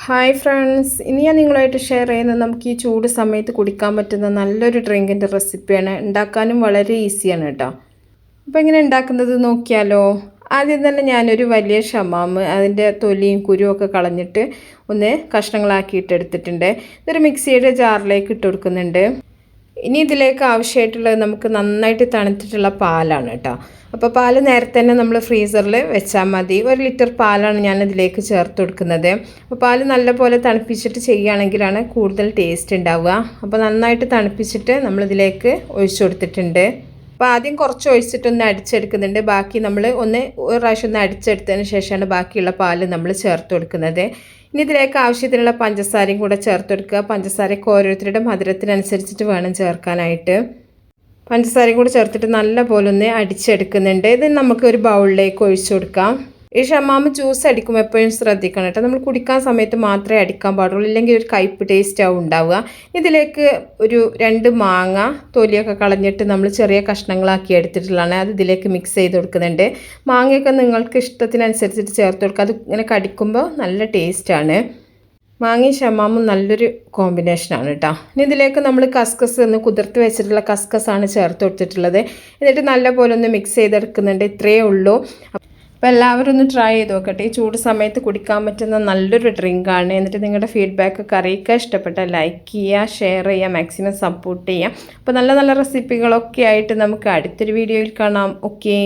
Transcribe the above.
Hi friends, ഇനി ഞാൻ നിങ്ങളുമായിട്ട് ഷെയർ ചെയ്യുന്നത് നമുക്ക് ഈ ചൂട് സമയത്ത് കുടിക്കാൻ പറ്റുന്ന നല്ലൊരു ഡ്രിങ്കിൻ്റെ റെസിപ്പിയാണ്. ഉണ്ടാക്കാനും വളരെ ഈസിയാണ് കേട്ടോ. അപ്പോൾ എങ്ങനെ ഉണ്ടാക്കുന്നത് നോക്കിയാലോ. ആദ്യം തന്നെ ഞാനൊരു വലിയ ഷമാമ് അതിൻ്റെ തൊലിയും കുരുവും ഒക്കെ കളഞ്ഞിട്ട് ഒന്ന് കഷ്ണങ്ങളാക്കിയിട്ട് എടുത്തിട്ടുണ്ട്. ഇതൊരു മിക്സിയുടെ ജാറിലേക്ക് ഇട്ട് കൊടുക്കുന്നുണ്ട്. ഇനി ഇതിലേക്ക് ആവശ്യമായിട്ടുള്ളത് നമുക്ക് നന്നായിട്ട് തണുത്തിട്ടുള്ള പാലാണ് കേട്ടോ. അപ്പോൾ പാൽ നേരത്തെ തന്നെ നമ്മൾ ഫ്രീസറിൽ വെച്ചാൽ മതി. 1 ലിറ്റർ പാലാണ് ഞാൻ ഇതിലേക്ക് ചേർത്ത് കൊടുക്കുന്നത്. അപ്പോൾ പാൽ നല്ലപോലെ തണുപ്പിച്ചിട്ട് ചെയ്യുകയാണെങ്കിലാണ് കൂടുതൽ ടേസ്റ്റ് ഉണ്ടാവുക. അപ്പോൾ നന്നായിട്ട് തണുപ്പിച്ചിട്ട് നമ്മളിതിലേക്ക് ഒഴിച്ചു കൊടുത്തിട്ടുണ്ട്. അപ്പോൾ ആദ്യം കുറച്ച് ഒഴിച്ചിട്ടൊന്ന് അടിച്ചെടുക്കുന്നുണ്ട്. ബാക്കി നമ്മൾ ഒരു പ്രാവശ്യം ഒന്ന് അടിച്ചെടുത്തതിന് ശേഷമാണ് ബാക്കിയുള്ള പാല് നമ്മൾ ചേർത്ത് കൊടുക്കുന്നത്. ഇനി ഇതിലേക്ക് ആവശ്യത്തിനുള്ള പഞ്ചസാരയും കൂടെ ചേർത്ത് കൊടുക്കുക. പഞ്ചസാരയ്ക്ക് ഓരോരുത്തരുടെ മധുരത്തിനനുസരിച്ചിട്ട് വേണം ചേർക്കാനായിട്ട്. പഞ്ചസാരയും കൂടെ ചേർത്തിട്ട് നല്ല പോലെ ഒന്ന് അടിച്ചെടുക്കുന്നുണ്ട്. ഇത് നമുക്ക് ഒരു ബൗളിലേക്ക് ഒഴിച്ചു കൊടുക്കാം. ഈ ഷമാമ് ജ്യൂസ് അടിക്കുമ്പോൾ എപ്പോഴും ശ്രദ്ധിക്കണം കേട്ടോ. നമ്മൾ കുടിക്കാൻ സമയത്ത് മാത്രമേ അടിക്കാൻ പാടുള്ളൂ, ഇല്ലെങ്കിൽ ഒരു കയ്പ്പ് ടേസ്റ്റ് ആവും ഉണ്ടാവുക. ഇതിലേക്ക് ഒരു 2 മാങ്ങ തൊലിയൊക്കെ കളഞ്ഞിട്ട് നമ്മൾ ചെറിയ കഷ്ണങ്ങളാക്കി എടുത്തിട്ടുള്ളതാണ്. അത് ഇതിലേക്ക് മിക്സ് ചെയ്ത് കൊടുക്കുന്നുണ്ട്. മാങ്ങയൊക്കെ നിങ്ങൾക്ക് ഇഷ്ടത്തിനനുസരിച്ചിട്ട് ചേർത്ത് കൊടുക്കുക. അത് ഇങ്ങനെ കടിക്കുമ്പോൾ നല്ല ടേസ്റ്റാണ്. മാങ്ങയും ഷമാമും നല്ലൊരു കോമ്പിനേഷനാണ് കേട്ടോ. ഇനി ഇതിലേക്ക് നമ്മൾ കസ്കസ് ഒന്ന് കുതിർത്ത് വെച്ചിട്ടുള്ള കസ്കസാണ് ചേർത്ത് കൊടുത്തിട്ടുള്ളത്. എന്നിട്ട് നല്ലപോലെ ഒന്ന് മിക്സ് ചെയ്തെടുക്കുന്നുണ്ട്. ഇത്രയേ ഉള്ളൂ. അപ്പോൾ എല്ലാവരും ഒന്ന് ട്രൈ ചെയ്ത് നോക്കട്ടെ. ഈ ചൂട് സമയത്ത് കുടിക്കാൻ പറ്റുന്ന നല്ലൊരു ഡ്രിങ്കാണ്. എന്നിട്ട് നിങ്ങളുടെ ഫീഡ്ബാക്കൊക്കെ അറിയിക്കുക. ഇഷ്ടപ്പെട്ടാൽ ലൈക്ക് ചെയ്യുക, ഷെയർ ചെയ്യുക, മാക്സിമം സപ്പോർട്ട് ചെയ്യുക. അപ്പോൾ നല്ല നല്ല റെസിപ്പികളൊക്കെ ആയിട്ട് നമുക്ക് അടുത്തൊരു വീഡിയോയിൽ കാണാം. ഓക്കേ.